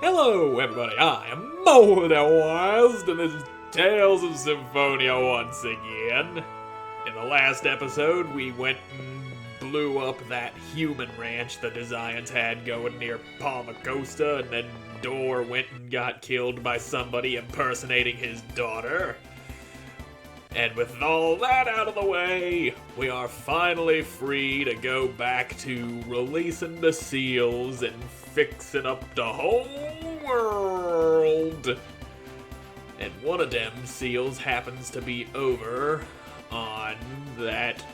Hello, everybody. I am Mo the West, and this is Tales of Symphonia once again. In the last episode, we went and blew up that human ranch the Desians had going near Palmacosta, and then Dor went and got killed by somebody impersonating his daughter. And with all that out of the way, we are finally free to go back to releasing the seals and fixing up the whole world. And one of them seals happens to be over on that,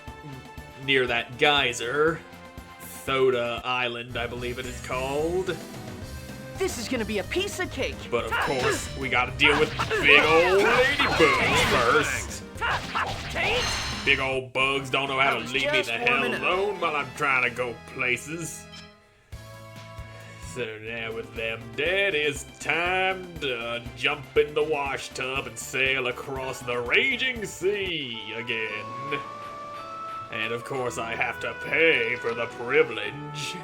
near that geyser, Thoda Island, I believe it is called. This is gonna be a piece of cake. But of course, we gotta deal with big old ladybugs first. Big old bugs don't know how to leave me the hell alone while I'm trying to go places. So now with them dead, it's time to jump in the wash tub and sail across the raging sea again. And of course I have to pay for the privilege.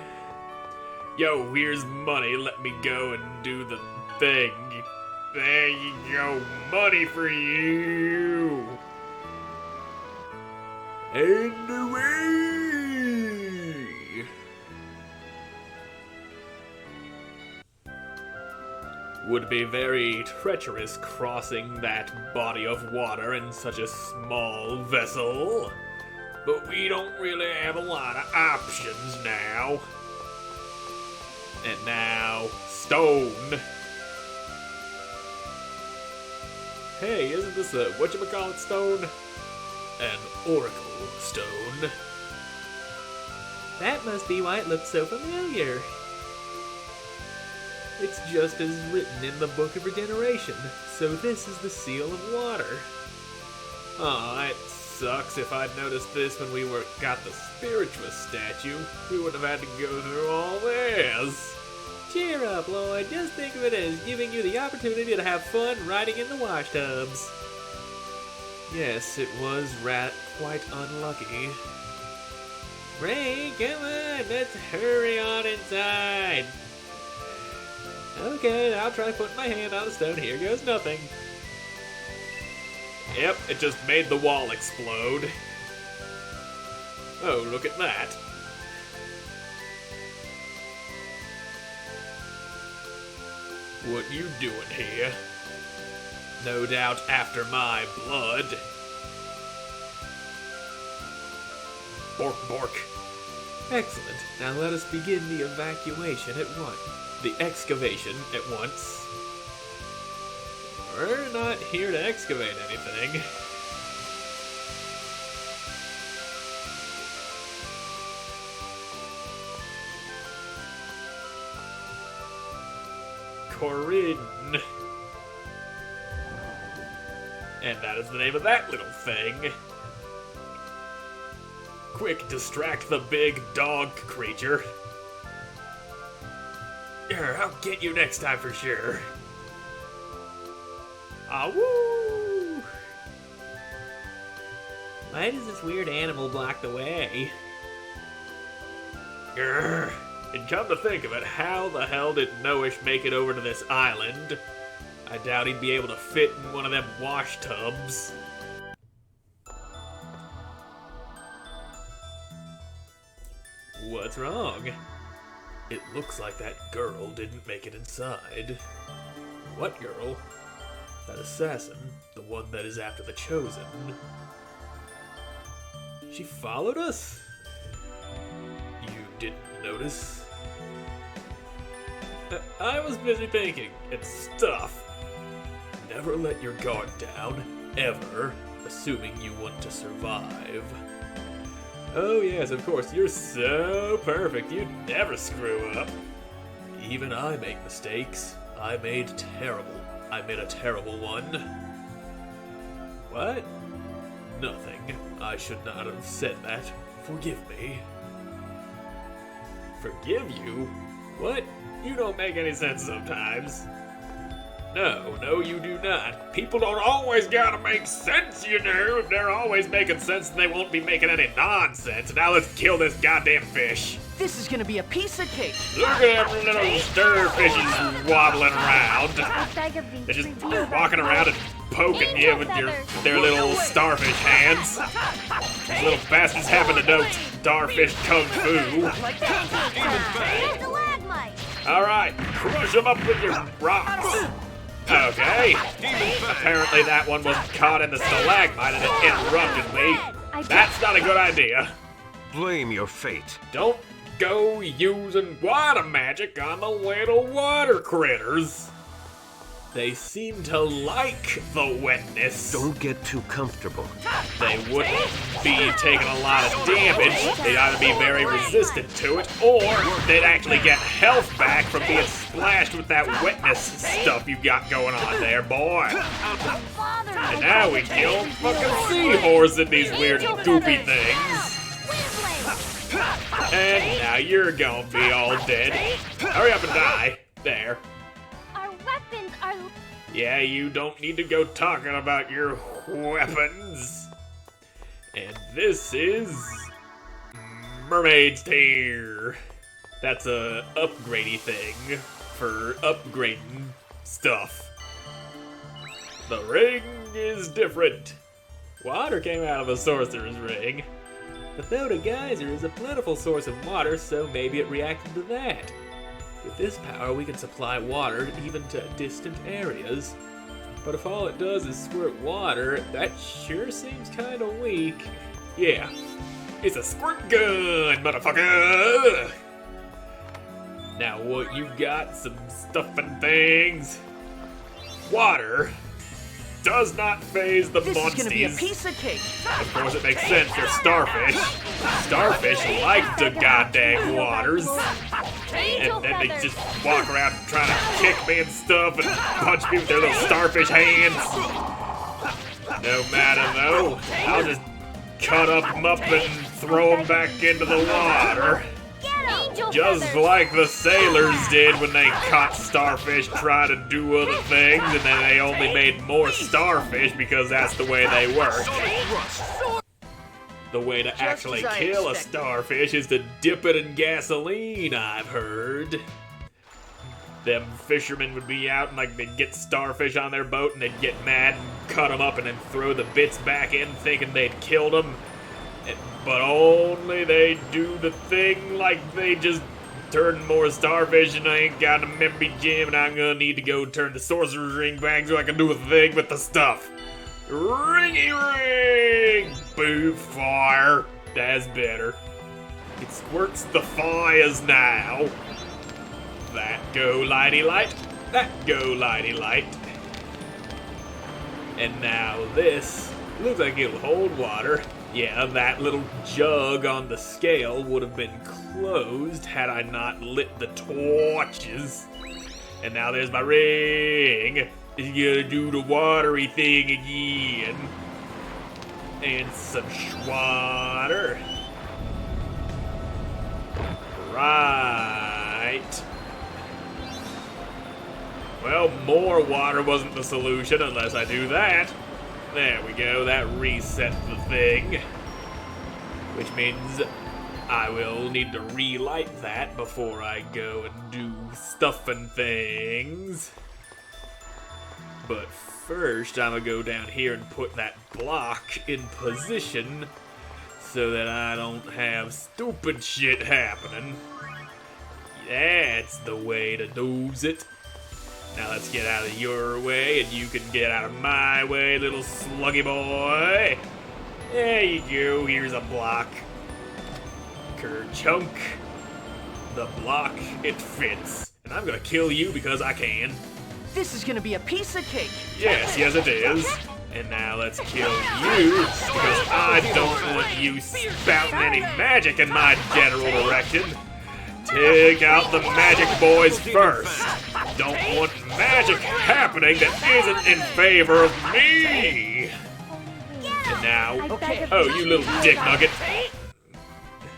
Yo, here's money, let me go and do the thing. There you go, money for you. And away! Would be very treacherous crossing that body of water in such a small vessel, but we don't really have a lot of options now. And now, stone. Hey, isn't this a whatchamacallit stone? An oracle stone. That must be why it looks so familiar. It's just as written in the Book of Regeneration, so this is the seal of water. Aw, it sucks. If I'd noticed this when we got the spirituous statue, we wouldn't have had to go through all this. Cheer up, Lloyd. Just think of it as giving you the opportunity to have fun riding in the wash tubs. Yes, it was quite unlucky. Ray, come on, let's hurry on inside. Okay, I'll try putting my hand on the stone. Here goes nothing. Yep, it just made the wall explode. Oh, look at that. What you doing here? No doubt after my blood. Bork, bork. Excellent. Now let us begin the evacuation at once. The excavation at once. We're not here to excavate anything. Corinne. And that is the name of that little thing. Quick, distract the big dog creature. Here, I'll get you next time for sure. Woo! Why does this weird animal block the way? Grr. And come to think of it, how the hell did Noish make it over to this island? I doubt he'd be able to fit in one of them wash tubs. What's wrong? It looks like that girl didn't make it inside. What girl? That assassin, the one that is after the Chosen. She followed us? You didn't notice? I was busy thinking and stuff. Never let your guard down, ever, assuming you want to survive. Oh yes, of course, you're so perfect, you never screw up. Even I make mistakes. I made a terrible one. What? Nothing. I should not have said that. Forgive me. Forgive you? What? You don't make any sense sometimes. No, you do not. People don't always gotta make sense, you know. If they're always making sense, then they won't be making any nonsense. Now let's kill this goddamn fish. This is gonna be a piece of cake. Look at them little starfishes waddling around. They're just walking around and poking you with their little starfish hands. These little bastards happen to know starfish kung fu. Alright, crush them up with your rocks. Okay. Apparently that one was caught in the stalagmite and it interrupted me. That's not a good idea. Blame your fate. Don't go using water magic on the little water critters. They seem to like the wetness. Don't get too comfortable. They wouldn't be taking a lot of damage. They'd either be very resistant to it, or they'd actually get health back from being splashed with that wetness stuff you got going on there, boy. And now we kill fucking seahorse and these weird goopy things. And now you're gonna be all dead. Hurry up and die. There. Our weapons are... Yeah, you don't need to go talking about your weapons. And this is Mermaid's Tear. That's a upgradey thing for upgrading stuff. The ring is different. Water came out of a sorcerer's ring. The Thoda Geyser is a plentiful source of water, so maybe it reacted to that. With this power, we can supply water even to distant areas. But if all it does is squirt water, that sure seems kinda weak. Yeah, it's a squirt gun, motherfucker! Now what you got? Some stuff and things. Water does not phase the This is gonna be a monsties. piece of cake. Of course it makes sense, they're starfish. Starfish like the goddamn waters. And then they just walk around trying to kick me and stuff and punch me with their little starfish hands. No matter though, I'll just cut them up and throw them back into the water. Just like the sailors did when they caught starfish trying to do other things, and then they only made more starfish because that's the way they work. The way to actually as I kill a expected. starfish is to dip it in gasoline, I've heard. Them fishermen would be out and like they'd get starfish on their boat and they'd get mad and cut them up and then throw the bits back in thinking they'd killed them. But only they do the thing like they just turned more starfish and I ain't got a memby gem and I'm gonna need to go turn the sorcerer's ring back so I can do a thing with the stuff. Ringy ring! Boo fire. That's better. It squirts the fires now. That go lighty light. That go lighty light. And now this looks like it'll hold water. Yeah, that little jug on the scale would have been closed had I not lit the torches. And now there's my ring. It's gonna do the watery thing again. And some water. Right. Well, more water wasn't the solution unless I do that. There we go, that resets the thing. Which means I will need to relight that before I go and do stuff and things. But first, I'm gonna go down here and put that block in position so that I don't have stupid shit happening. That's the way to do it. Now let's get out of your way, and you can get out of my way, little sluggy boy. There you go, here's a block. Kerchunk. The block, it fits. And I'm gonna kill you because I can. This is gonna be a piece of cake. Yes, yes it is. And now let's kill you, because I don't want you spouting any magic in my general direction. Take out the magic boys first. Don't want magic happening that isn't in favor of me. And now, Okay. oh, you little dick nugget.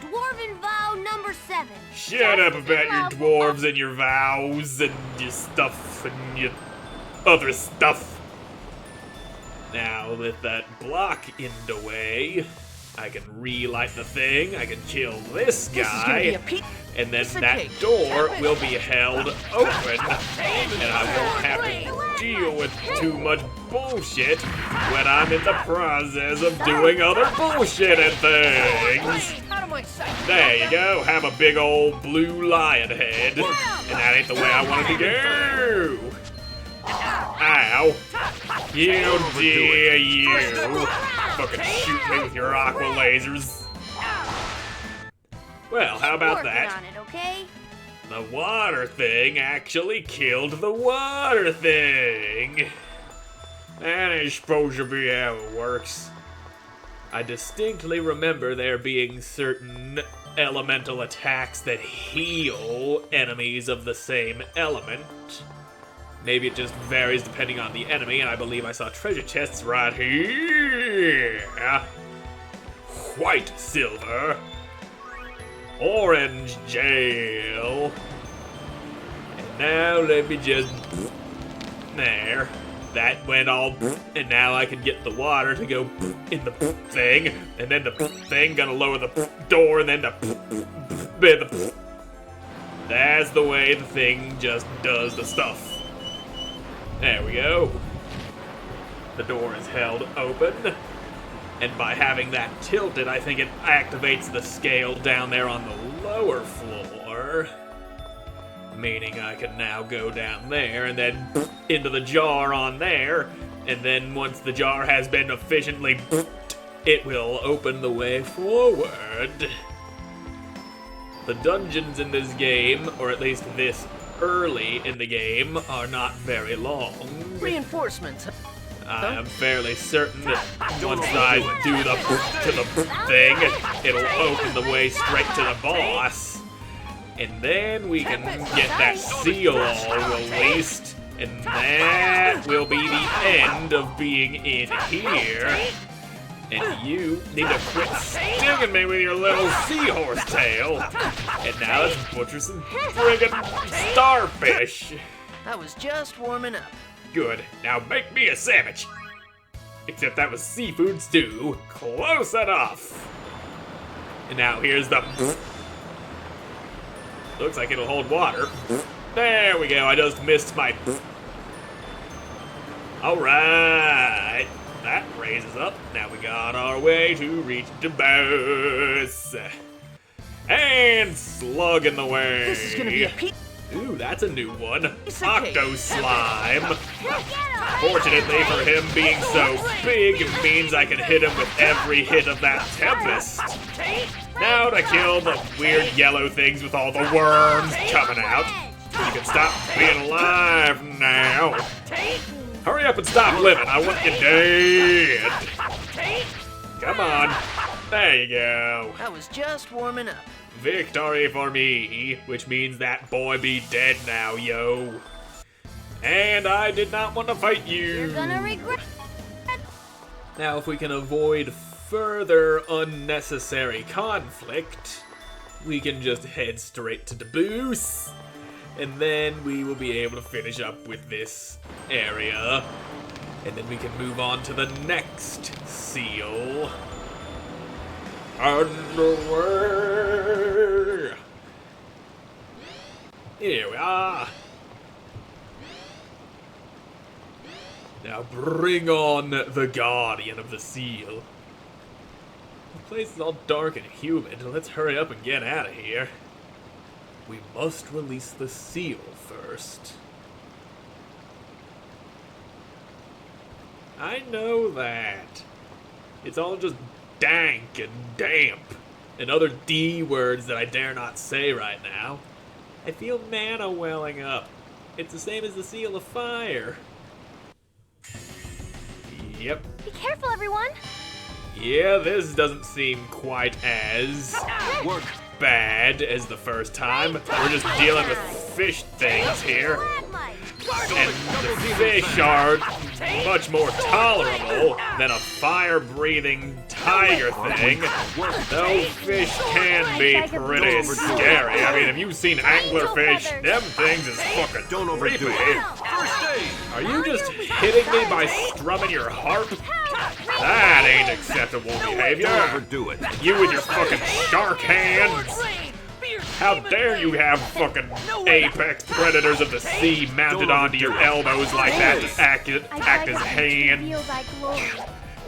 Dwarven vow number 7. Shut up about your dwarves and your vows and your stuff and your other stuff. Now, with that block in the way, I can relight the thing. I can kill this This is gonna be guy. a piece. And then Piece of that cake. door will be held open, and I won't have to deal with too much bullshit when I'm in the process of doing other bullshitted things. Out of my sight. There you go, have a big old blue lion head, and that ain't the way I wanted to go. Ow. You dear you. Fucking shoot me with your aqua lasers. Well, how about Working that? on it, okay? The water thing actually killed the water thing. That ain't supposed to be how it works. I distinctly remember there being certain elemental attacks that heal enemies of the same element. Maybe it just varies depending on the enemy, and I believe I saw treasure chests right here. White silver. Orange jail. And now let me just... There. That went all... And now I can get the water to go in the thing. And then the thing gonna lower the door, and then the... That's the way the thing just does the stuff. There we go. The door is held open. And by having that tilted, I think it activates the scale down there on the lower floor. Meaning I can now go down there and then into the jar on there. And then once the jar has been efficiently it will open the way forward. The dungeons in this game, or at least this early in the game, are not very long. Reinforcements. I am fairly certain that once I do the to the thing, it'll open the way straight to the boss. And then we can get that seal all released, and that will be the end of being in here. And you need to quit stinging me with your little seahorse tail. And now let's butcher some friggin' starfish. I was just warming up. Good. Now make me a sandwich. Except that was seafood stew. Close enough. And now here's the... Looks like it'll hold water. There we go. I just missed my... Alright. That raises up. Now we got our way to reach the boss. And slug in the way. This is gonna be a piece. Ooh, that's a new one. Piece of cake. Octo Slime. Fortunately for him being so big, it means I can hit him with every hit of that Tempest. Now to kill the weird yellow things with all the worms coming out. You can stop being alive now. Hurry up and stop living. I want you dead. Come on. There you go. I was just warming up. Victory for me, which means that boy be dead now, yo. And I did not want to fight you. You're gonna regret. Now, if we can avoid further unnecessary conflict, we can just head straight to the booth. And then we will be able to finish up with this area. And then we can move on to the next seal. Underwear. Here we are. Now bring on the Guardian of the Seal. The place is all dark and humid. Let's hurry up and get out of here. We must release the seal first. I know that. It's all just dank and damp, and other D words that I dare not say right now. I feel mana welling up. It's the same as the seal of fire. Yep. Be careful, everyone. Yeah, this doesn't seem quite as bad as the first time. We're just dealing with fish things here. And the fish are much more tolerable than a fire-breathing tiger thing. Though fish can be pretty scary. I mean, have you seen anglerfish? Them things is fucking Don't overdo creepy. it. First aid! Are you just hitting me by strumming your harp? That ain't acceptable behavior. Don't overdo it. You with your fucking shark hands. How dare you have fucking apex predators of the sea mounted onto your elbows like that to act as hands.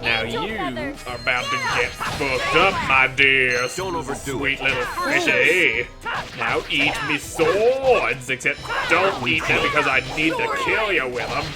Now you are about to get fucked up, my dear. Don't overdo Sweet it. little fishy. Now eat me swords, except don't eat them because I need to kill you with them.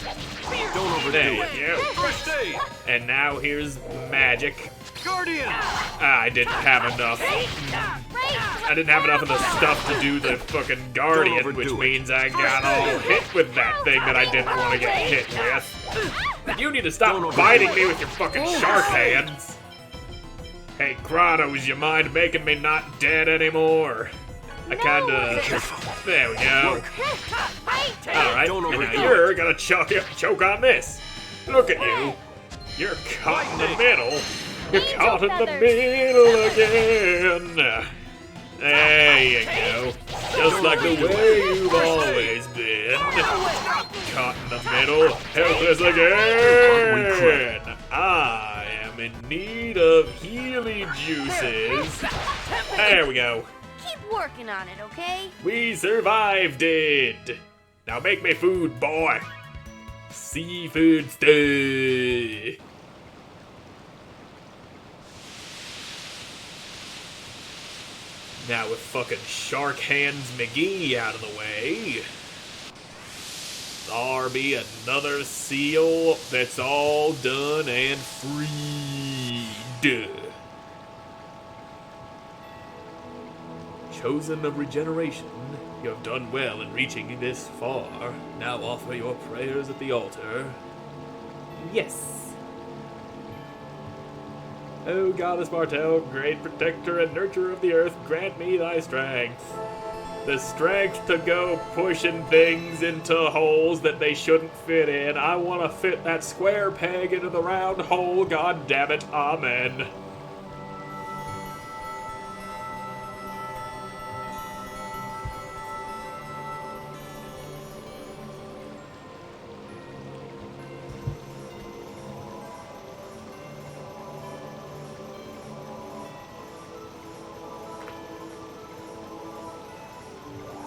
Don't overdo There it. you go. First aid! And now here's magic. Guardian! I didn't have enough. I didn't have enough of the stuff to do the fucking guardian, overdo which it. means I got all hit with that thing that I didn't want to get hit with. You need to Don't stop overdo biting it. me with your fucking shark hands. Hey, Kratos, you mind making me not dead anymore? I kinda... There we go. Alright, Don't and now overdo you're gonna choke on this. Look at you. You're caught in the middle. You're caught in the middle again. There you go. Just like the way you've always been. Caught in the middle, helpless again. I am in need of Healy juices. There we go. Keep working on it, okay? We survived it. Now make me food, boy. Seafood stew. Now with fucking Shark Hands McGee out of the way, there be another seal that's all done and freed. Chosen of regeneration, you have done well in reaching this far. Now offer your prayers at the altar. Yes. O goddess Martel, great protector and nurturer of the earth, grant me thy strength. The strength to go pushing things into holes that they shouldn't fit in. I want to fit that square peg into the round hole, god damn it, amen.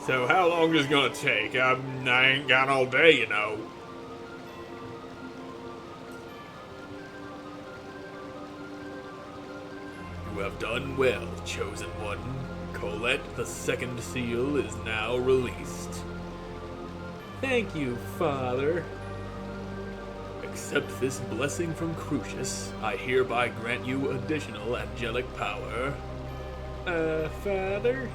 So how long is it gonna take? I ain't got all day, you know. You have done well, chosen one. Colette, the second seal, is now released. Thank you, Father. Accept this blessing from Crucius. I hereby grant you additional angelic power. Father?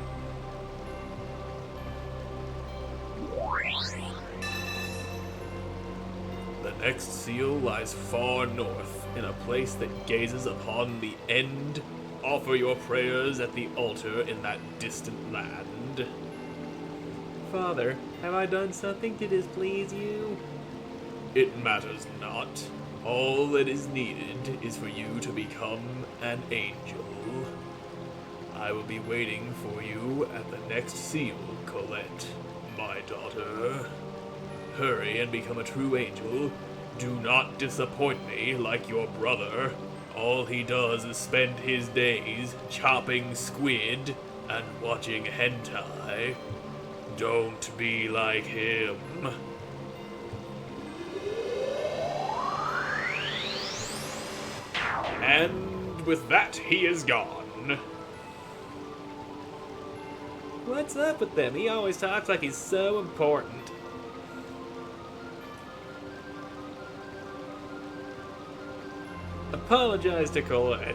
The next seal lies far north, in a place that gazes upon the end. Offer your prayers at the altar in that distant land. Father, have I done something to displease you? It matters not. All that is needed is for you to become an angel. I will be waiting for you at the next seal, Colette, my daughter. Hurry and become a true angel. Do not disappoint me like your brother. All he does is spend his days chopping squid and watching hentai. Don't be like him. And with that, he is gone. What's up with them? He always talks like he's so important. Apologize to Colette.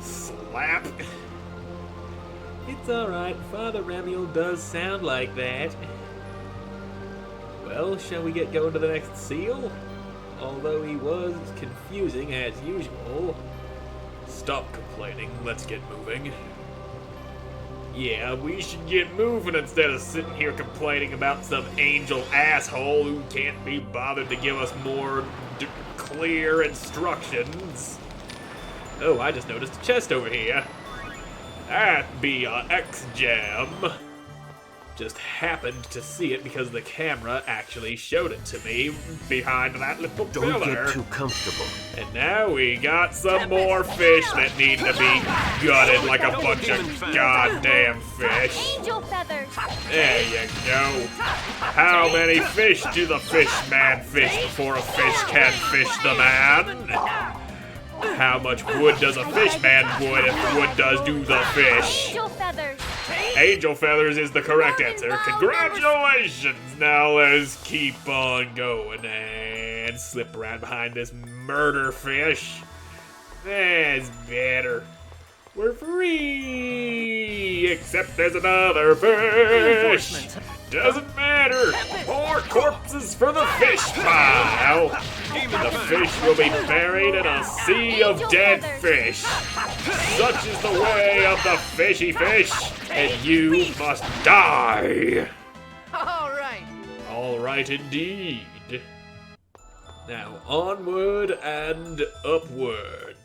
Slap. It's alright, Father Ramiel does sound like that. Well, shall we get going to the next seal? Although he was confusing as usual. Stop complaining, let's get moving. Yeah, we should get moving instead of sitting here complaining about some angel asshole who can't be bothered to give us more clear instructions. Oh, I just noticed a chest over here. That'd be a X-Gem. Just happened to see it because the camera actually showed it to me behind that little pillar. Don't get too comfortable. And now we got some more fish that need to be gutted like a bunch of goddamn fish. Angel feathers. There you go. How many fish do the fish man fish before a fish can fish the man? How much wood does a fish man wood if wood does do the fish? Angel feathers. Angel feathers is the correct answer. Congratulations! Now let's keep on going and slip around behind this murder fish. That's better. We're free! Except there's another fish! Doesn't matter! More corpses for the fish pile! The fish will be buried in a sea of dead fish. Such is the way of the fishy fish, and you must die! All right. Alright indeed. Now onward and upward.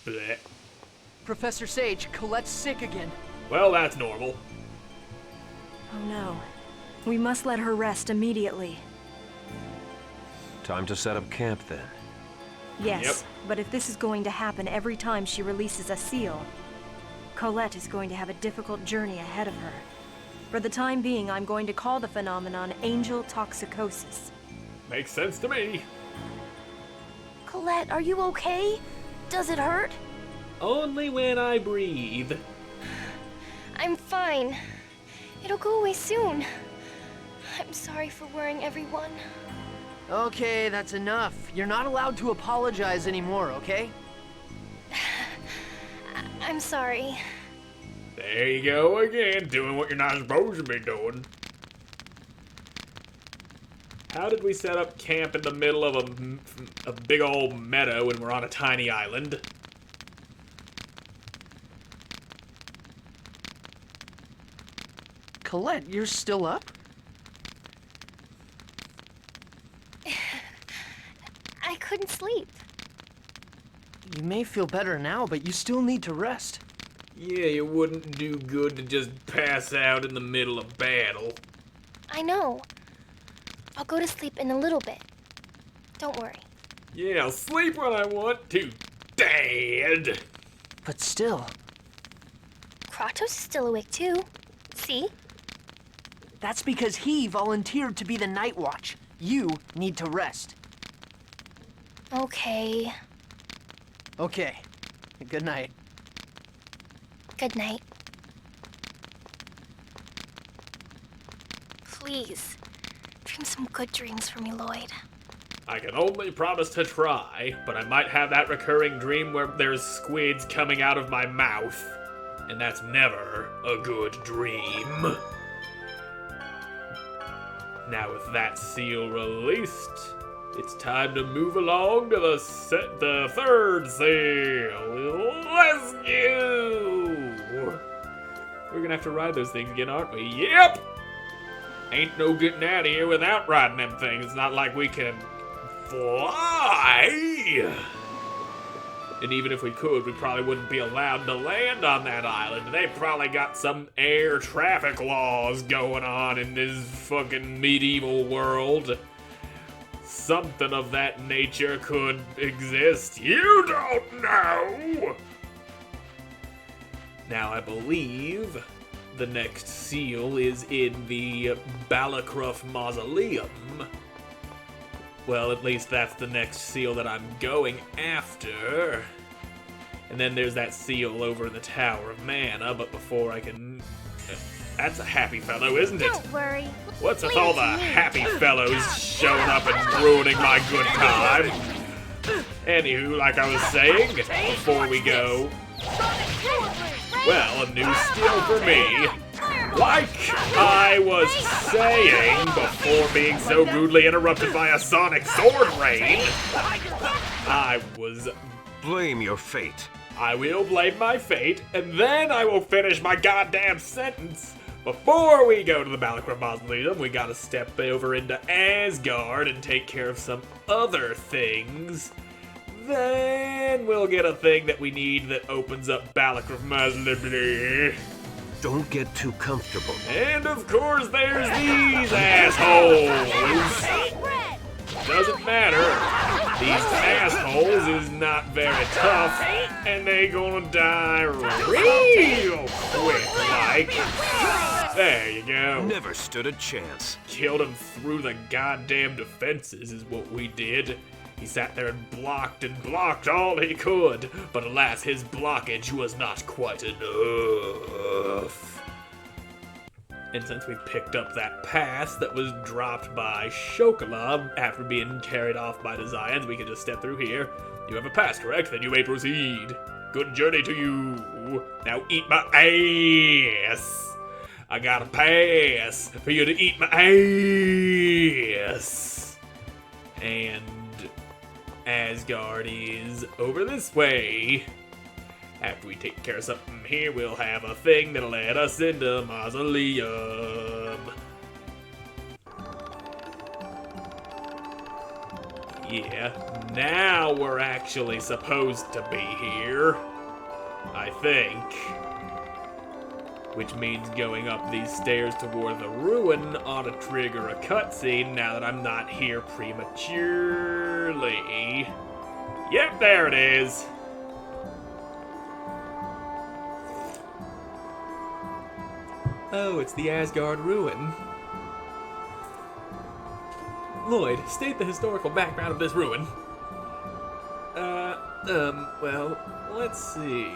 Blech. Professor Sage, Colette's sick again. Well, that's normal. Oh no. We must let her rest immediately. Time to set up camp then. Yes, Yep. but if this is going to happen every time she releases a seal, Colette is going to have a difficult journey ahead of her. For the time being, I'm going to call the phenomenon angel toxicosis. Makes sense to me. Colette, are you okay? Does it hurt? Only when I breathe. I'm fine. It'll go away soon. I'm sorry for worrying everyone. Okay, that's enough. You're not allowed to apologize anymore, okay? I'm sorry. There you go again, doing what you're not supposed to be doing. How did we set up camp in the middle of a big old meadow when we're on a tiny island? Colette, you're still up? I couldn't sleep. You may feel better now, but you still need to rest. Yeah, it wouldn't do good to just pass out in the middle of battle. I know. I'll go to sleep in a little bit. Don't worry. Yeah, I'll sleep when I want to, Dad. But still, Kratos is still awake too. See? that's because he volunteered to be the Night Watch. You need to rest. Okay. Okay. Good night. Good night. Please, dream some good dreams for me, Lloyd. I can only promise to try, but I might have that recurring dream where there's squids coming out of my mouth. And that's never a good dream. Now with that seal released, it's time to move along to the third seal. Let's go! We're gonna have to ride those things again, aren't we? Yep! Ain't no getting out of here without riding them things. It's not like we can fly. And even if we could, we probably wouldn't be allowed to land on that island. They probably got some air traffic laws going on in this fucking medieval world. Something of that nature could exist. You don't know! Now, I believe the next seal is in the Balacruf Mausoleum. Well, at least that's the next seal that I'm going after. And then there's that seal over in the Tower of Mana, but before I can... That's a happy fellow, isn't it? Don't worry. What's with all the happy fellows showing up and ruining my good time? Anywho, like I was saying, before we go, well, a new skill for me. Like I was saying before being so rudely interrupted by a sonic sword rain, I was... Blame your fate. I will blame my fate, and then I will finish my goddamn sentence. Before we go to the Balacra Mausoleum, we gotta step over into Asgard and take care of some other things. Then we'll get a thing that we need that opens up Balacra Mausoleum. Don't get too comfortable. And of course there's these assholes. Doesn't matter. These assholes is not very tough, and they gonna die real quick like. There you go. Never stood a chance. Killed him through the goddamn defenses is what we did. He sat there and blocked all he could, but alas, his blockage was not quite enough. And since we picked up that pass that was dropped by Shokola after being carried off by the Zions, we can just step through here. You have a pass, correct? Then you may proceed. Good journey to you. Now eat my ass. I got a pass for you to eat my ass. And Asgard is over this way. After we take care of something here, we'll have a thing that'll let us into Mausoleum. Yeah, now we're actually supposed to be here. I think. Which means going up these stairs toward the ruin ought to trigger a cutscene now that I'm not here prematurely. Yep, there it is. Oh, it's the Asgard ruin. Lloyd, state the historical background of this ruin. Well, let's see.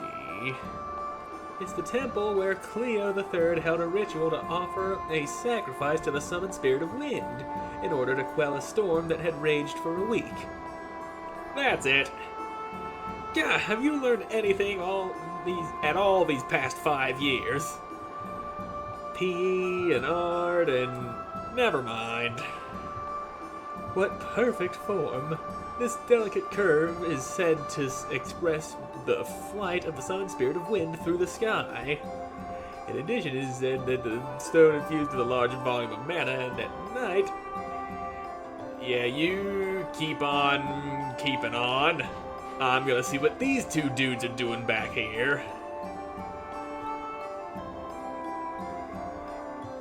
It's the temple where Cleo III held a ritual to offer a sacrifice to the summoned spirit of wind in order to quell a storm that had raged for a week. That's it. God, have you learned anything at all these past 5 years? PE and art and... never mind. What perfect form. This delicate curve is said to express the flight of the summoned spirit of wind through the sky. In addition, it is said that the stone infused with a large volume of mana, and at night... Yeah, you keep on keeping on. I'm gonna see what these two dudes are doing back here.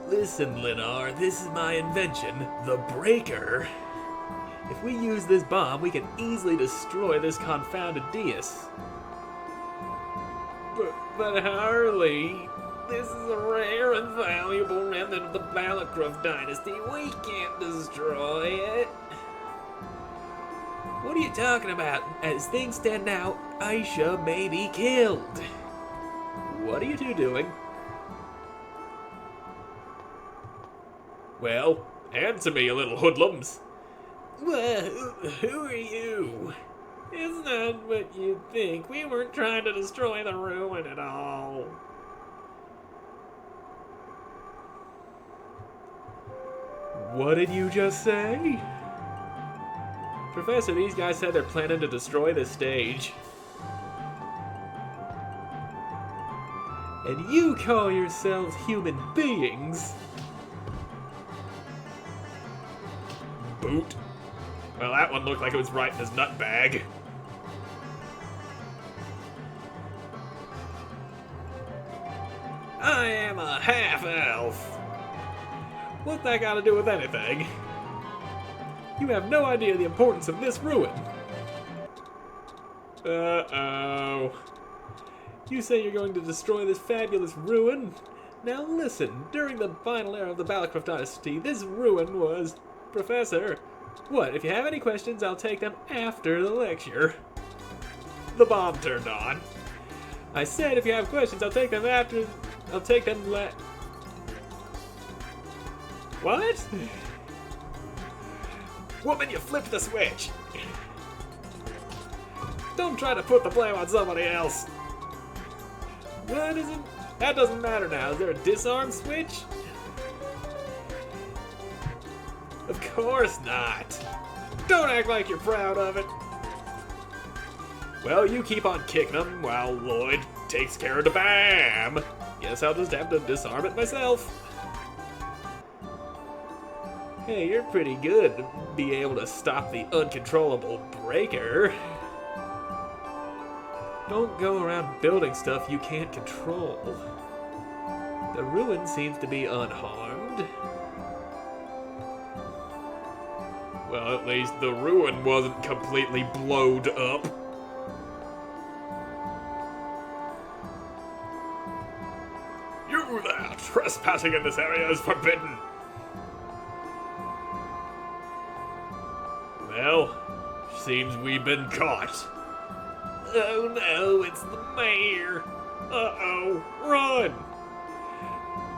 Listen, Linar, this is my invention, the Breaker. If we use this bomb, we can easily destroy this confounded Deus. But Harley, this is a rare and valuable remnant of the Balacra dynasty. We can't destroy it. What are you talking about? As things stand now, Aisha may be killed. What are you two doing? Well, answer me, you little hoodlums. Well, who are you? It's not what you think. We weren't trying to destroy the ruin at all. What did you just say? Professor, these guys said they're planning to destroy this stage. And you call yourselves human beings? Boot. Well, that one looked like it was right in his nut bag. I am a half-elf. What's that got to do with anything? You have no idea the importance of this ruin. Uh-oh. You say you're going to destroy this fabulous ruin? Now listen, during the final era of the Balacra dynasty, this ruin was... Professor, what? If you have any questions, I'll take them after the lecture. The bomb turned on. I said if you have questions, I'll take them after... I'll take them What? Woman, you flipped the switch. Don't try to put the blame on somebody else. What is it? That doesn't matter now. Is there a disarm switch? Of course not. Don't act like you're proud of it. Well, you keep on kicking them while Lloyd takes care of the BAM. Guess I'll just have to disarm it myself. Hey, you're pretty good to be able to stop the uncontrollable breaker. Don't go around building stuff you can't control. The ruin seems to be unharmed. Well, at least the ruin wasn't completely blowed up. You there! Trespassing in this area is forbidden! Well, seems we've been caught. Oh no, it's the mayor! Uh-oh, run!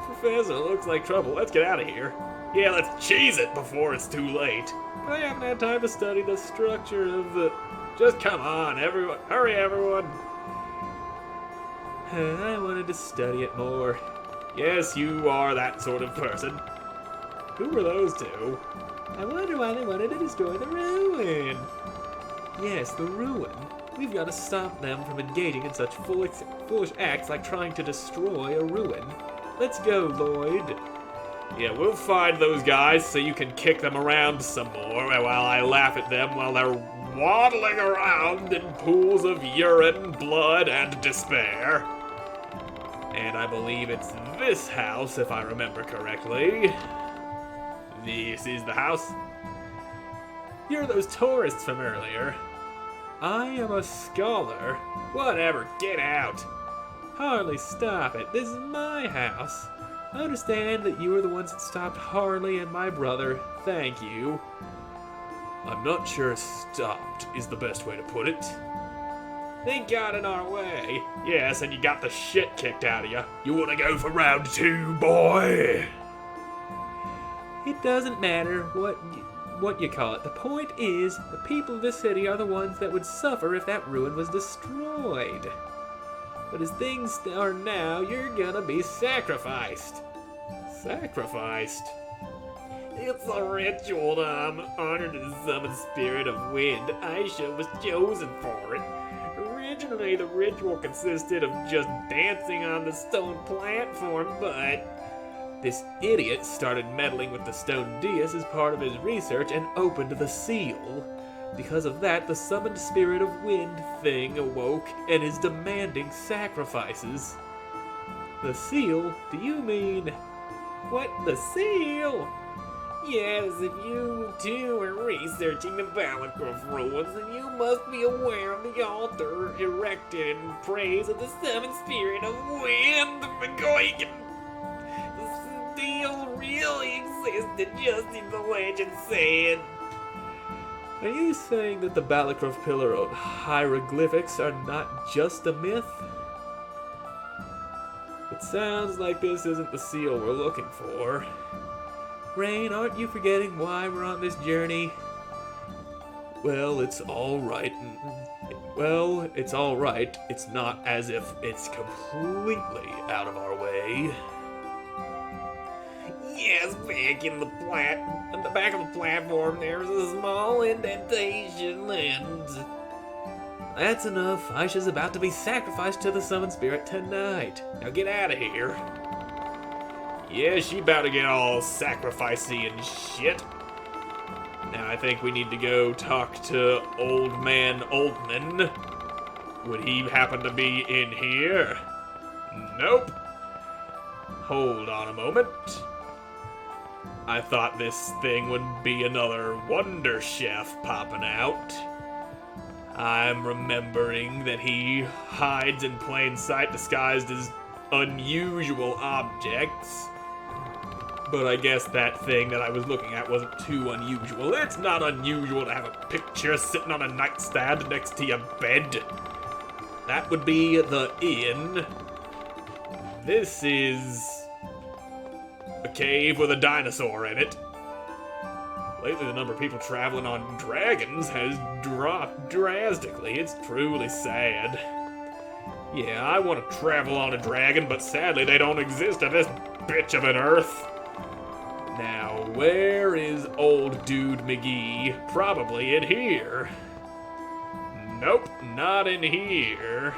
Professor, looks like trouble. Let's get out of here. Yeah, let's cheese it before it's too late. I haven't had time to study the structure of the... Just come on, everyone. Hurry, everyone. I wanted to study it more. Yes, you are that sort of person. Who were those two? I wonder why they wanted to destroy the ruin. Yes, the ruin. We've got to stop them from engaging in such foolish acts like trying to destroy a ruin. Let's go, Lloyd. Yeah, we'll find those guys so you can kick them around some more while I laugh at them while they're waddling around in pools of urine, blood, and despair. And I believe it's this house, if I remember correctly. This is the house. You're those tourists from earlier. I am a scholar. Whatever, get out. Harley, stop it. This is my house. I understand that you were the ones that stopped Harley and my brother. Thank you. I'm not sure stopped is the best way to put it. They got in our way. Yes, and you got the shit kicked out of you. You want to go for round 2, boy? It doesn't matter what you call it. The point is, the people of this city are the ones that would suffer if that ruin was destroyed. But as things are now, you're gonna be sacrificed. Sacrificed? It's a ritual to honor the summoned spirit of wind. Aisha was chosen for it. Originally, the ritual consisted of just dancing on the stone platform, but this idiot started meddling with the stone dais as part of his research and opened the seal. Because of that, the summoned spirit of wind thing awoke and is demanding sacrifices. The seal? Do you mean... What? The seal? Yes, if you too are researching the Balicroft ruins, then you must be aware of the altar erected in praise of the summoned spirit of wind, McGoygan. The seal really existed just as the legend said. Are you saying that the Balicroft Pillar of hieroglyphics are not just a myth? It sounds like this isn't the seal we're looking for. Rain, aren't you forgetting why we're on this journey? Well, it's all right. Well, it's all right. It's not as if it's completely out of our way. Yes, back in on the back of the platform, there's a small indentation, and that's enough. Aisha's about to be sacrificed to the summoned spirit tonight. Now get out of here. Yeah, she about to get all sacrificey and shit. Now I think we need to go talk to Old Man Oldman. Would he happen to be in here? Nope. Hold on a moment. I thought this thing would be another Wonder Chef popping out. I'm remembering that he hides in plain sight disguised as unusual objects. But I guess that thing that I was looking at wasn't too unusual. It's not unusual to have a picture sitting on a nightstand next to your bed. That would be the inn. This is a cave with a dinosaur in it. Lately, the number of people traveling on dragons has dropped drastically. It's truly sad. Yeah, I want to travel on a dragon, but sadly they don't exist on this bitch of an Earth. Now, where is old dude McGee? Probably in here. Nope, not in here.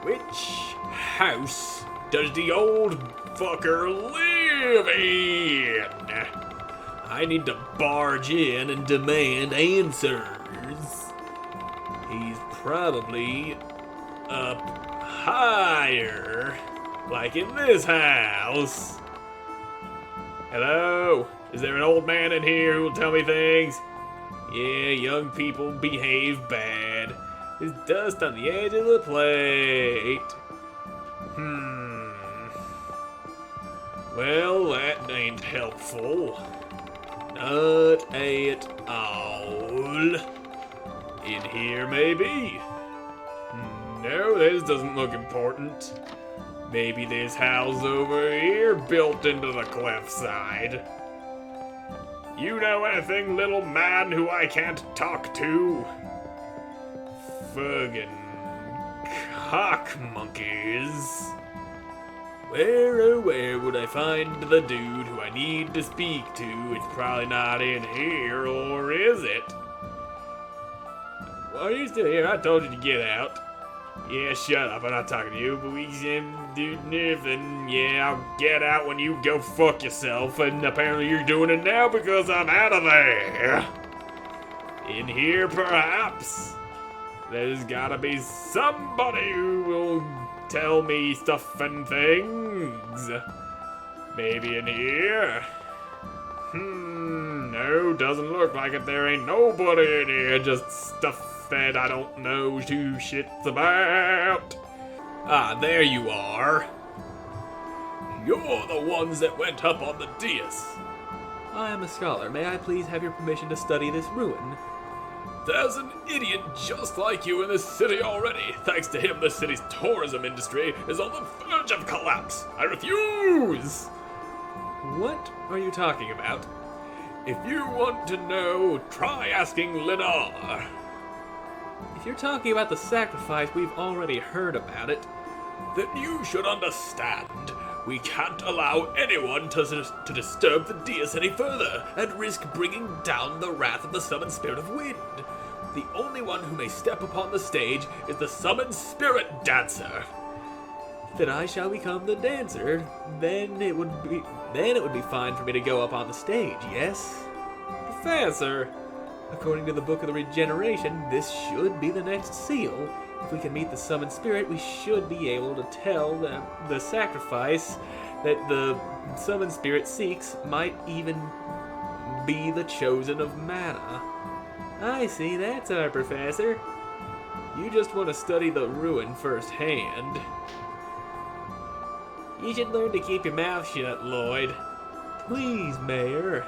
Which house does the old fucker live in? I need to barge in and demand answers. He's probably up higher, like in this house. Hello? Is there an old man in here who will tell me things? Yeah, young people behave bad. There's dust on the edge of the plate. Well, that ain't helpful. Not at all. In here, maybe? No, this doesn't look important. Maybe this house over here built into the cliffside. You know anything, little man who I can't talk to? Fucking cock monkeys. Where, oh where would I find the dude who I need to speak to? It's probably not in here, or is it? Why are you still here? I told you to get out. Yeah, shut up, I'm not talking to you, but we can do nothing. Yeah, I'll get out when you go fuck yourself, and apparently you're doing it now because I'm out of there. In here, perhaps? There's gotta be somebody who will tell me stuff and things. Maybe in here? No, doesn't look like it. There ain't nobody in here, just stuff that I don't know two shits about. Ah, there you are. You're the ones that went up on the dais. I am a scholar. May I please have your permission to study this ruin? There's an idiot just like you in this city already. Thanks to him, the city's tourism industry is on the verge of collapse. I refuse! What are you talking about? If you want to know, try asking Lennar. If you're talking about the sacrifice, we've already heard about it. Then you should understand. We can't allow anyone to disturb the dais any further and risk bringing down the wrath of the summoned spirit of wind. The only one who may step upon the stage is the summoned spirit dancer. Then I shall become the dancer. Then it would be fine for me to go up on the stage, yes? Professor, according to the Book of the Regeneration, this should be the next seal. If we can meet the summoned spirit, we should be able to tell the sacrifice that the summoned spirit seeks might even be the chosen of mana. I see, that's our professor. You just want to study the ruin firsthand. You should learn to keep your mouth shut, Lloyd. Please, Mayor.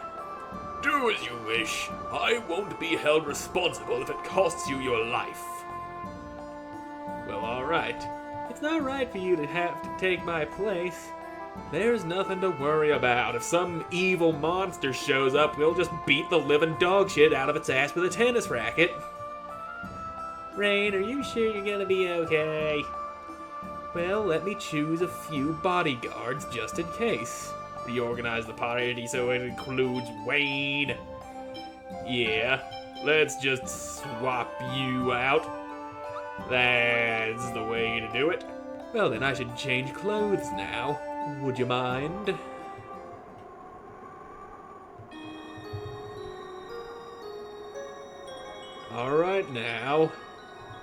Do as you wish. I won't be held responsible if it costs you your life. Well, alright. It's not right for you to have to take my place. There's nothing to worry about. If some evil monster shows up, we'll just beat the living dog shit out of its ass with a tennis racket. Rain, are you sure you're gonna be okay? Well, let me choose a few bodyguards just in case. Reorganize the party so it includes Wayne. Yeah, let's just swap you out. That's the way to do it. Well, then I should change clothes now. Would you mind? Alright now,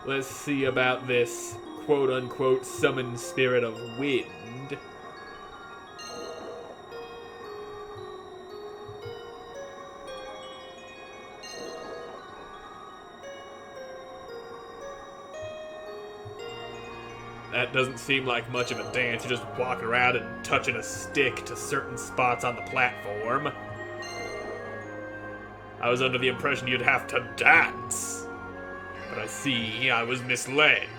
let's see about this quote-unquote summoned spirit of wind. That doesn't seem like much of a dance. You just walk around and touching a stick to certain spots on the platform. I was under the impression you'd have to dance. But I see I was misled.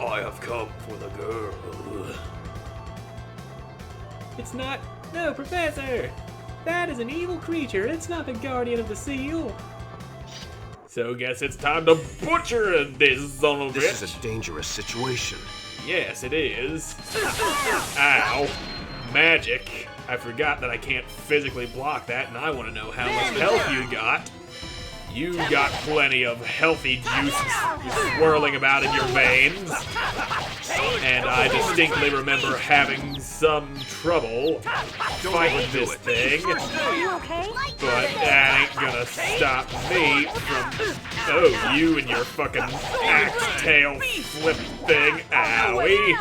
I have come for the girl. It's not... No, Professor! That is an evil creature. It's not the guardian of the seal. So guess it's time to butcher this son of a This bitch. is a dangerous situation. Yes, it is. Ow. Magic. I forgot that I can't physically block that, and I want to know how much health you got. You got plenty of healthy juice swirling about in your veins. And I distinctly remember having some trouble fighting this thing. Are you okay? But that ain't gonna stop me from... Oh, you and your fucking axe tail flip thing. Owie.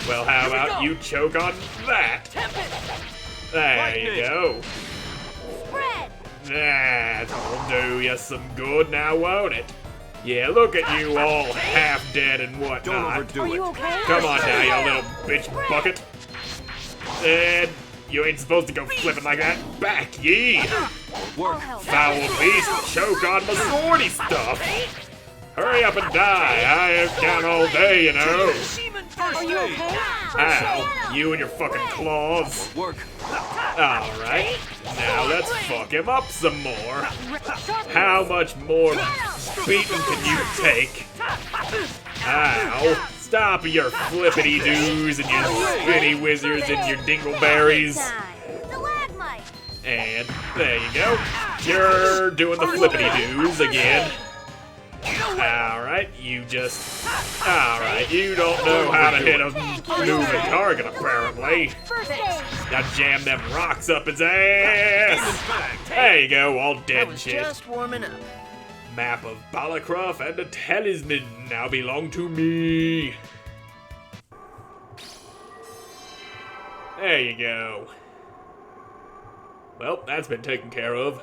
Well, how about you choke on that? There you go. That'll do you some good now, won't it? Yeah, look at you all half dead and Don't whatnot. overdo Are it. you okay? Come on now, you little bitch bucket. And you ain't supposed to go flipping like that. Back ye! Work. Foul beast, choke on my swordy stuff. Hurry up and die. I ain't down all day, you know. Are you okay? Ow, you and your fucking claws. Work. Alright, now let's fuck him up some more. How much more beating can you take? Ow, stop your flippity-doos and your spinny wizards and your dingleberries. And there you go. You're doing the flippity-doos again. Alright, you just... Alright, you don't know how to hit a moving target, apparently. Now jam them rocks up his ass! There you go, all dead I was shit. just warming up. Map of Balacroft and the talisman now belong to me. There you go. Well, that's been taken care of.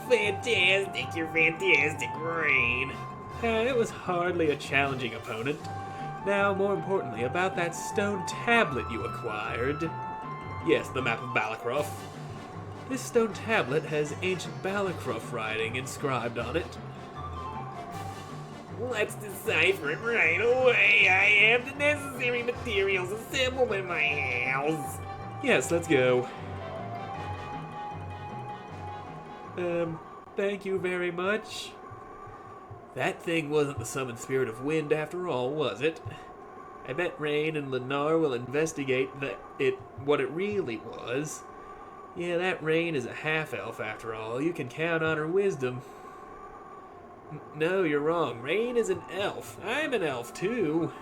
Fantastic, you're fantastic, Rain. It was hardly a challenging opponent. Now, more importantly, about that stone tablet you acquired. Yes, the map of Balacroft. This stone tablet has ancient Balacroft writing inscribed on it. Let's decipher it right away. I have the necessary materials assembled in my house. Yes, let's go. Thank you very much. That thing wasn't the summoned spirit of wind after all, was it? I bet Rain and Lennar will investigate what it really was. Yeah, that Rain is a half-elf after all. You can count on her wisdom. No, you're wrong. Rain is an elf. I'm an elf, too.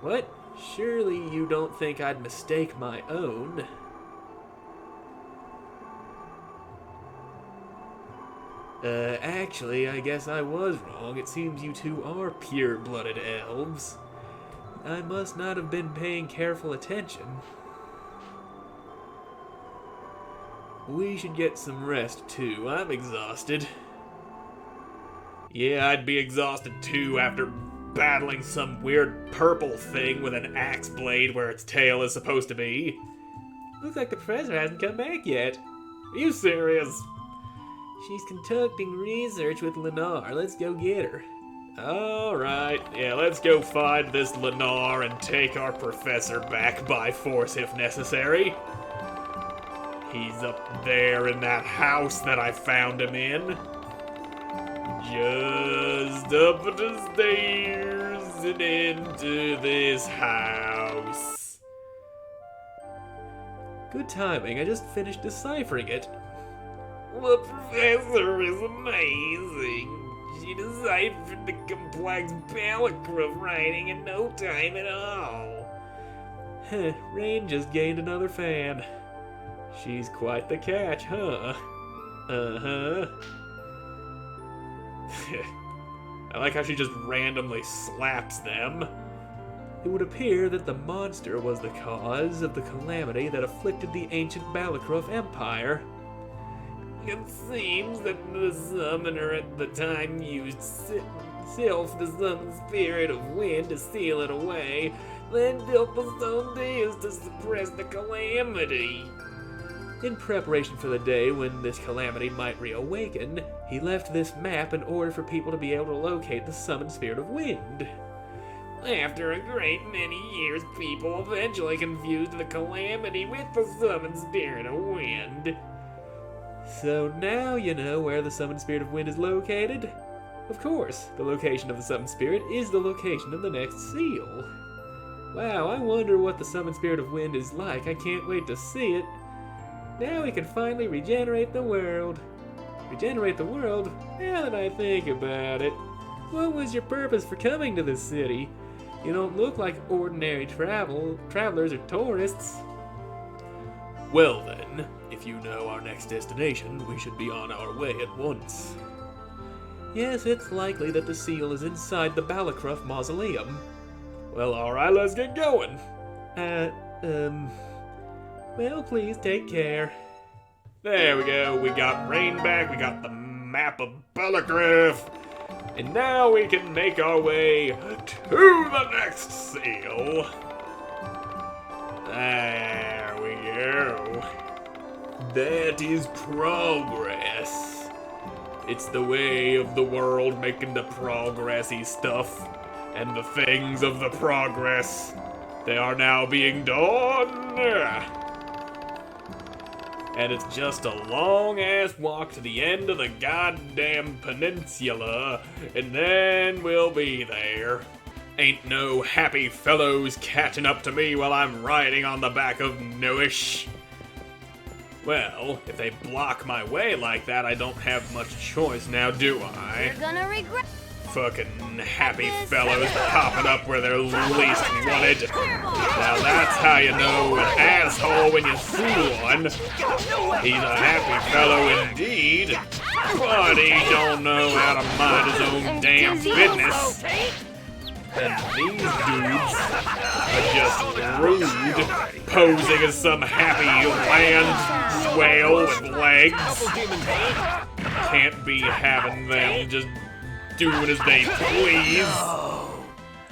What? Surely you don't think I'd mistake my own? Actually, I guess I was wrong. It seems you two are pure-blooded elves. I must not have been paying careful attention. We should get some rest, too. I'm exhausted. Yeah, I'd be exhausted, too, after battling some weird purple thing with an axe blade where its tail is supposed to be. Looks like the professor hasn't come back yet. Are you serious? She's conducting research with Lennar. Let's go get her. Alright, yeah, let's go find this Lennar and take our professor back by force if necessary. He's up there in that house that I found him in. Just up the stairs and into this house. Good timing, I just finished deciphering it. The professor is amazing. She deciphered the complex Balacroft writing in no time at all. Rain just gained another fan. She's quite the catch, huh? Uh-huh. I like how she just randomly slaps them. It would appear that the monster was the cause of the calamity that afflicted the ancient Balacroft Empire. It seems that the summoner at the time used Sylph, the summoned spirit of wind, to seal it away, then built the stone dais to suppress the calamity. In preparation for the day when this calamity might reawaken, he left this map in order for people to be able to locate the summoned spirit of wind. After a great many years, people eventually confused the calamity with the summoned spirit of wind. So now you know where the Summoned Spirit of Wind is located? Of course, the location of the Summoned Spirit is the location of the next seal. Wow, I wonder what the Summoned Spirit of Wind is like. I can't wait to see it. Now we can finally regenerate the world. Regenerate the world? Now that I think about it. What was your purpose for coming to this city? You don't look like ordinary travelers or tourists. Well then, if you know our next destination, we should be on our way at once. Yes, it's likely that the seal is inside the Balacruff Mausoleum. Well, alright, let's get going. Well, please take care. There we go, we got rain back, we got the map of Balacruff. And now we can make our way to the next seal. There we go. That is progress. It's the way of the world making the progressy stuff. And the things of the progress. They are now being done. And it's just a long-ass walk to the end of the goddamn peninsula, and then we'll be there. Ain't no happy fellows catching up to me while I'm riding on the back of Nowish. Well, if they block my way like that, I don't have much choice now, do I? You're gonna regret. Fucking happy fellows popping up where they're least wanted. Now that's how you know an asshole when you see one. He's a happy fellow indeed, but he don't know how to mind his own damn business. And these dudes are just rude, posing as some happy land whale with legs. Can't be having them just doing as they please.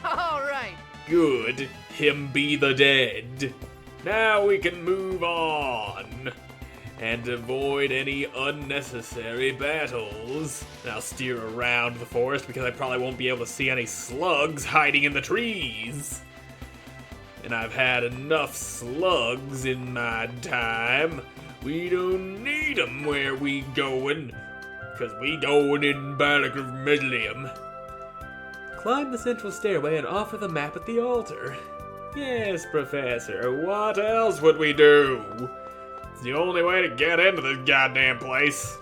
Alright. Good. Him be the dead. Now we can move on and avoid any unnecessary battles. I'll steer around the forest because I probably won't be able to see any slugs hiding in the trees. And I've had enough slugs in my time. We don't need 'em where we going. Cause we going in Balacruff Mausoleum. Climb the central stairway and offer the map at the altar. Yes, Professor, what else would we do? It's the only way to get into this goddamn place.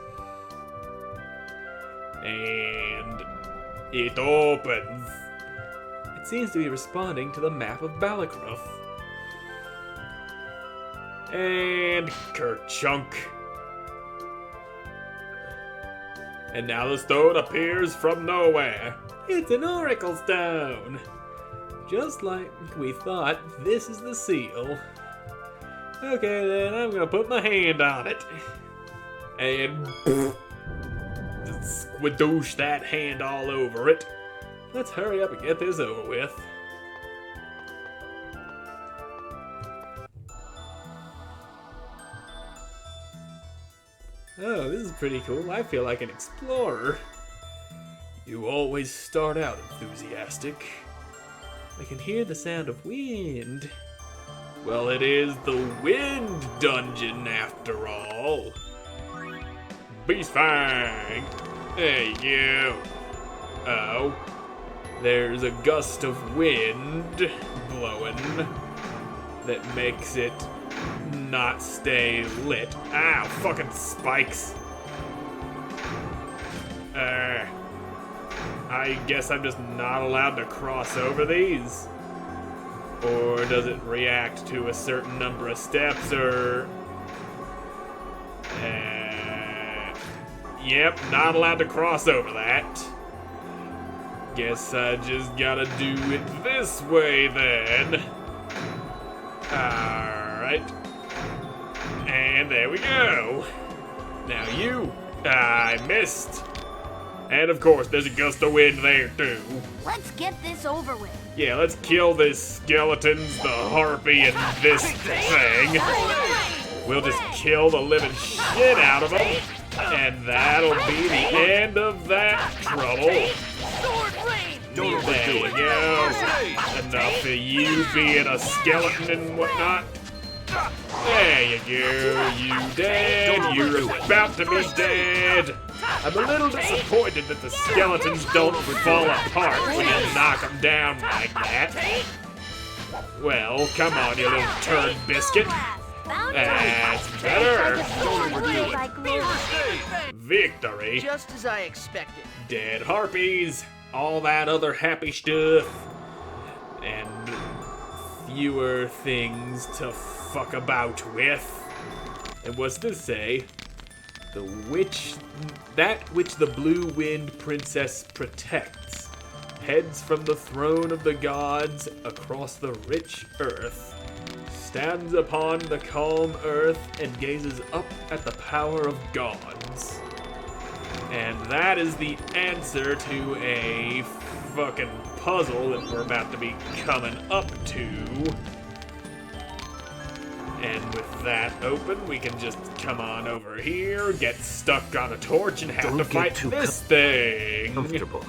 And it opens. It seems to be responding to the map of Balacruff. And Kerchunk. And now the stone appears from nowhere. It's an Oracle Stone! Just like we thought, this is the seal. Okay then, I'm gonna put my hand on it. And squidoosh that hand all over it. Let's hurry up and get this over with. Oh, this is pretty cool. I feel like an explorer. You always start out enthusiastic. I can hear the sound of wind. Well, it is the Wind Dungeon after all. Beastfang! There you go. Oh. There's a gust of wind blowing that makes it not stay lit. Ow, fucking spikes. I guess I'm just not allowed to cross over these? Or does it react to a certain number of steps, or... Yep, not allowed to cross over that. Guess I just gotta do it this way then. Alright. And there we go. Now you. I missed. And of course, there's a gust of wind there too. Let's get this over with. Yeah, let's kill this skeletons, the harpy, and this thing. We'll just kill the living shit out of them. And that'll be the end of that trouble. There we go. Enough of you being a skeleton and whatnot. There you go, you dead. You're about to be dead. I'm a little disappointed that the skeletons don't fall apart when you knock them down like that. Well, come on, you little turd biscuit. That's better. Victory. Just as I expected. Dead harpies. All that other happy stuff. And fewer things to fuck about with. And what's this say? That which the Blue Wind Princess protects, heads from the throne of the gods across the rich earth, stands upon the calm earth and gazes up at the power of gods. And that is the answer to a fucking puzzle that we're about to be coming up to. And with that open, we can just come on over here, get stuck on a torch, and have to fight this thing. Comfortable.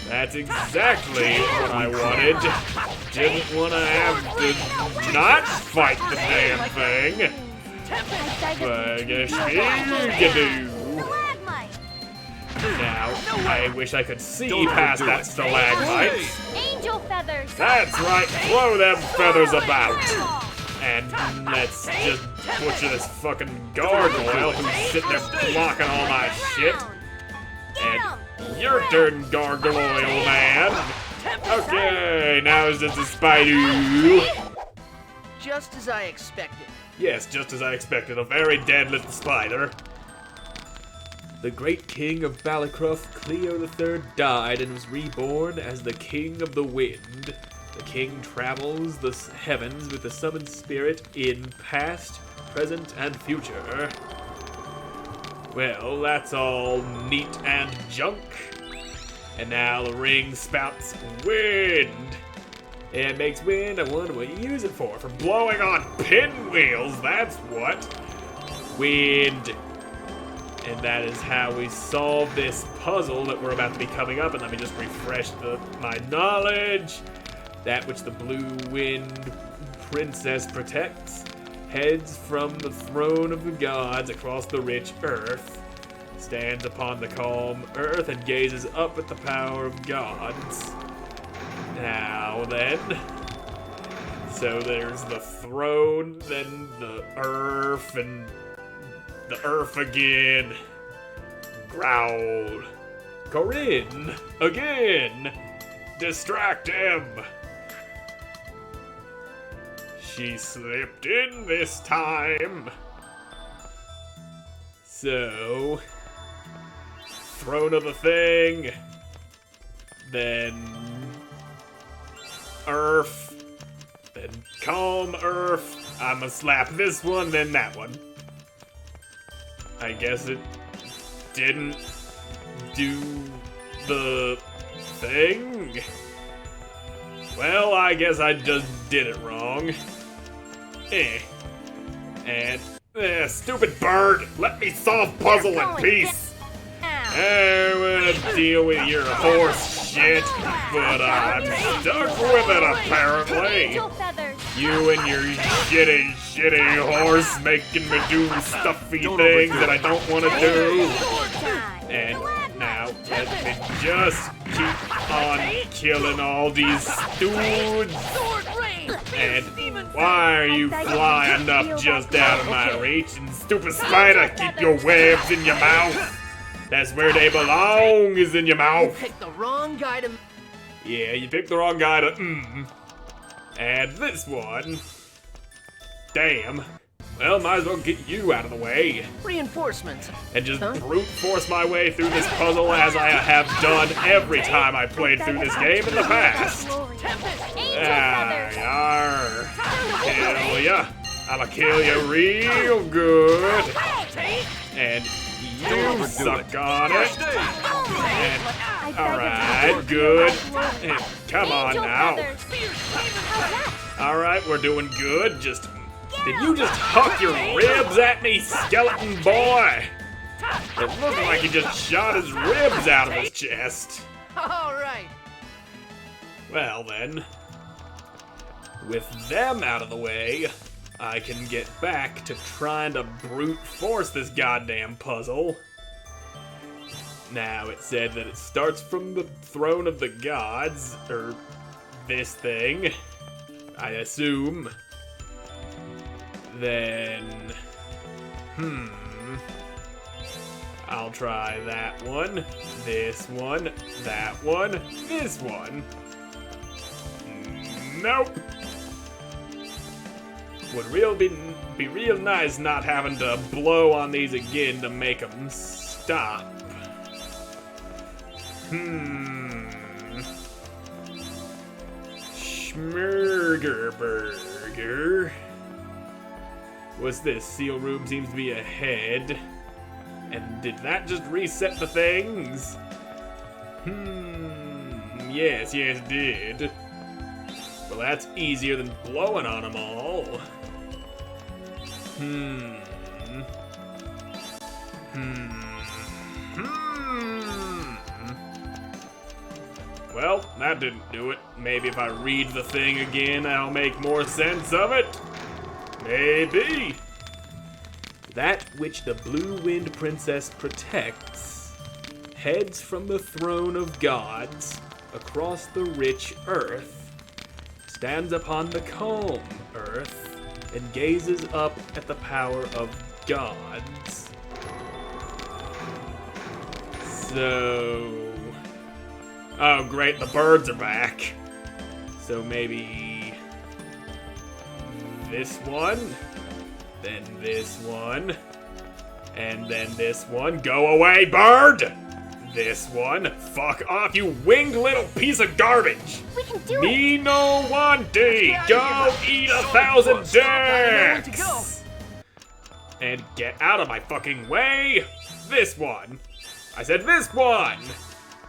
That's exactly what I wanted. Didn't want to have to not fight the damn thing. But I guess you do. Now, I wish I could see past that stalagmite. Angel feathers. That's right, throw them feathers about. And let's just butcher this fucking gargoyle who's sitting there blocking all my shit. And your turn, gargoyle man. Okay, now it's just a spider. Just as I expected. Yes, just as I expected, a very dead little spider. The great king of Balicroft, Cleo III, died and was reborn as the King of the Wind. The king travels the heavens with the summoned spirit in past, present, and future. Well, that's all neat and junk. And now the ring spouts wind. It makes wind. I wonder what you use it for. For blowing on pinwheels, that's what. Wind. And that is how we solve this puzzle that we're about to be coming up. And let me just refresh my knowledge. That which the Blue Wind Princess protects, heads from the throne of the gods across the rich earth, stands upon the calm earth and gazes up at the power of gods. Now then, so there's the throne, then the earth, and the earth again. Growl. Corinne, again. Distract him. She slipped in this time. So, throne of the thing, then earth, then calm earth. I'ma slap this one, then that one. I guess it didn't do the thing. Well, I guess I just did it wrong. And, stupid bird, let me solve puzzle in peace. I'm gonna deal with your horse shit, but I'm stuck with it apparently. Angel feathers. You and your shitty horse making me do stuffy things that I don't want to do. And now let me just keep on killing all these dudes. And why are you flying up just out of my reach? And stupid spider, keep your webs in your mouth. That's where they belong, is in your You mouth. picked the wrong guy to... Yeah, you picked the wrong guy to And this one. Damn. Well, might as well get you out of the way. Reinforcements. And just Huh? brute force my way through this puzzle as I have done every time I played through this game in the past. Angel Ah, feathers. yar. Kill ya. I'ma kill you real good. And you suck on it. And, alright, good. And come on Angel now. feathers. Alright, we're doing good. Just, did you just huck your ribs at me, skeleton boy? It looked like he just shot his ribs out of his chest. All right. Well then, with them out of the way, I can get back to trying to brute force this goddamn puzzle. Now, it said that it starts from the throne of the gods, or this thing, I assume. Then, I'll try that one, this one, that one, this one. Nope. Would be real nice not having to blow on these again to make them stop. Schmurgerburger. What's this? Seal room seems to be ahead. And did that just reset the things? Yes, it did. Well, that's easier than blowing on them all. Well, that didn't do it. Maybe if I read the thing again, I'll make more sense of it. Maybe. That which the Blue Wind Princess protects heads from the throne of gods across the rich earth, stands upon the calm earth, and gazes up at the power of gods. So... Oh great, the birds are back. So maybe... this one? Then this one. And then this one. Go away, bird! This one. Fuck off, you winged little piece of garbage! We can do it! Me no one D! Go eat 1,000 dicks! And get out of my fucking way! This one! I said this one!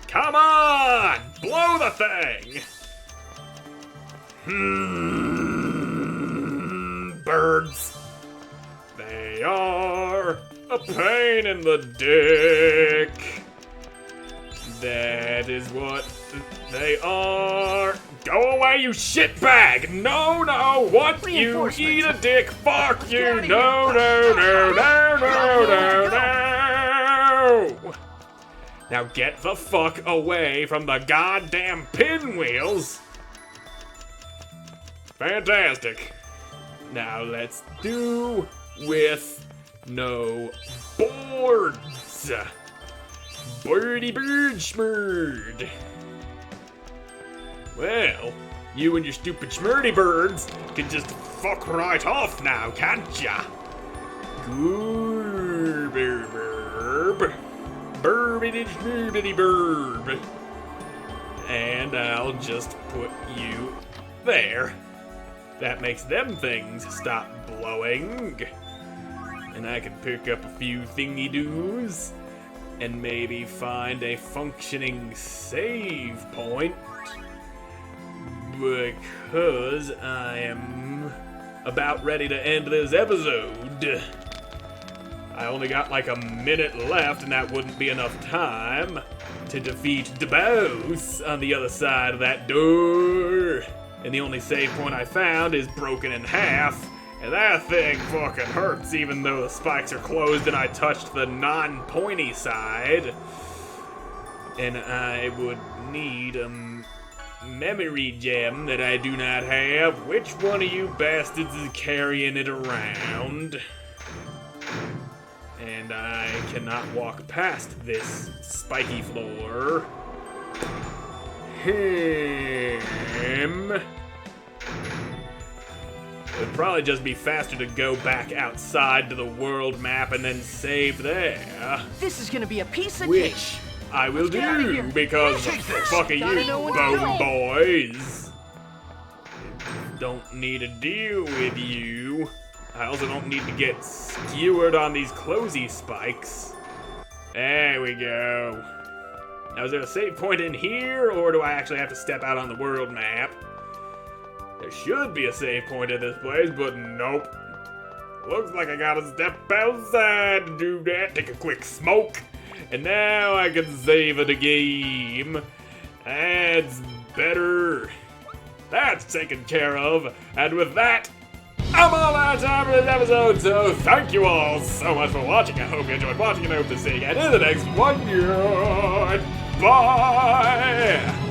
Come on! Blow the thing! Birds. They are a pain in the dick. That is what they are. Go away, you shitbag! No, what? You eat a dick? Fuck you! No. Now get the fuck away from the goddamn pinwheels. Fantastic. Now let's do with no boards. Birdie bird schmurd. Well, you and your stupid schmurdy birds can just fuck right off now, can't ya? Burb. Burbity schmurbity burb. And I'll just put you there. That makes them things stop blowing. And I can pick up a few thingy-doos and maybe find a functioning save point. Because I am about ready to end this episode. I only got like a minute left, and that wouldn't be enough time to defeat the boss on the other side of that door. And the only save point I found is broken in half, and that thing fucking hurts even though the spikes are closed and I touched the non-pointy side. And I would need a memory gem that I do not have. Which one of you bastards is carrying it around? And I cannot walk past this spiky floor. Him. It'd probably just be faster to go back outside to the world map and then save there. This is gonna be a piece of cake. Which I will do because fuck you, bone boys. Don't need to deal with you. I also don't need to get skewered on these closey spikes. There we go. Now, is there a save point in here, or do I actually have to step out on the world map? There should be a save point in this place, but nope. Looks like I gotta step outside to do that. Take a quick smoke, and now I can save the game. That's better. That's taken care of, and with that, I'm all out of time for this episode, so thank you all so much for watching. I hope you enjoyed watching, and I hope to see you again in the next one. Goodbye!